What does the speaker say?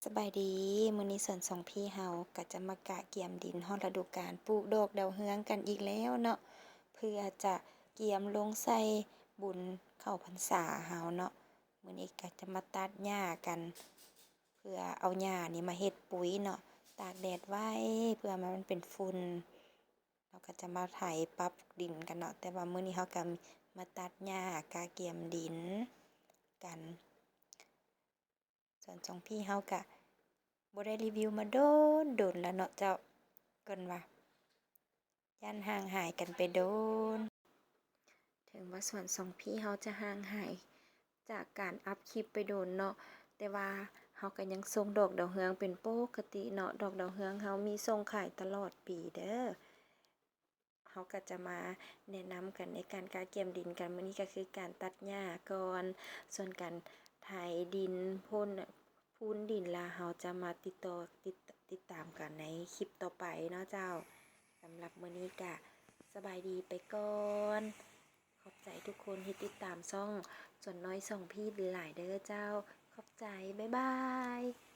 สบายดีมื้อนี้สวนสองพี่เฮาก็จะมากะเกียมดินฮอดฤดูกาลปลูกดอกดาวเรืองกันอีกแล้วเนาะเพื่อจะเกียมลงใส่บุญเข้าพรรษาเฮาเนาะมื้อนี้ก็จะมาตัดหญ้ากันเพื่อเอาหญ้านี่มาเฮ็ดปุ๋ยเนาะตากแดดไว้เพื่อมันเป็นฝุ่นเราก็จะมาไถปรับดินกันเนาะแต่ว่ามื้อนี้เฮาก็มาตัดหญ้ากะเกียมดินกันส่วนสองพี่เฮาก็บ่ได้รีวิวมาโดนแล้วเนาะเจ้าเกินว่าย่านห่างหายกันไปโดนถึงว่าส่วนสองพี่เฮาจะห่างหายจากการอัปคลิปไปโดนเนาะแต่ว่าเฮาก็ยังส่งดอกดาวเรืองเป็นปกติเนาะดอกดาวเรืองเฮามีส่งขายตลอดปีเด้อเฮาก็จะมาแนะนำกันในการกาเกียมดินกันมื้อนี้ก็คือการตัดหญ้าก่อนส่วนการไถดินพูนดินแล้วเฮาจะมาติดตามกันในคลิปต่อไปเนาะเจ้าสำหรับมื้อนี้ก็สบายดีไปก่อนขอบใจทุกคนที่ติดตามช่องส่วนน้อยส่องพี่หลายเด้อเจ้าขอบใจบ๊ายบาย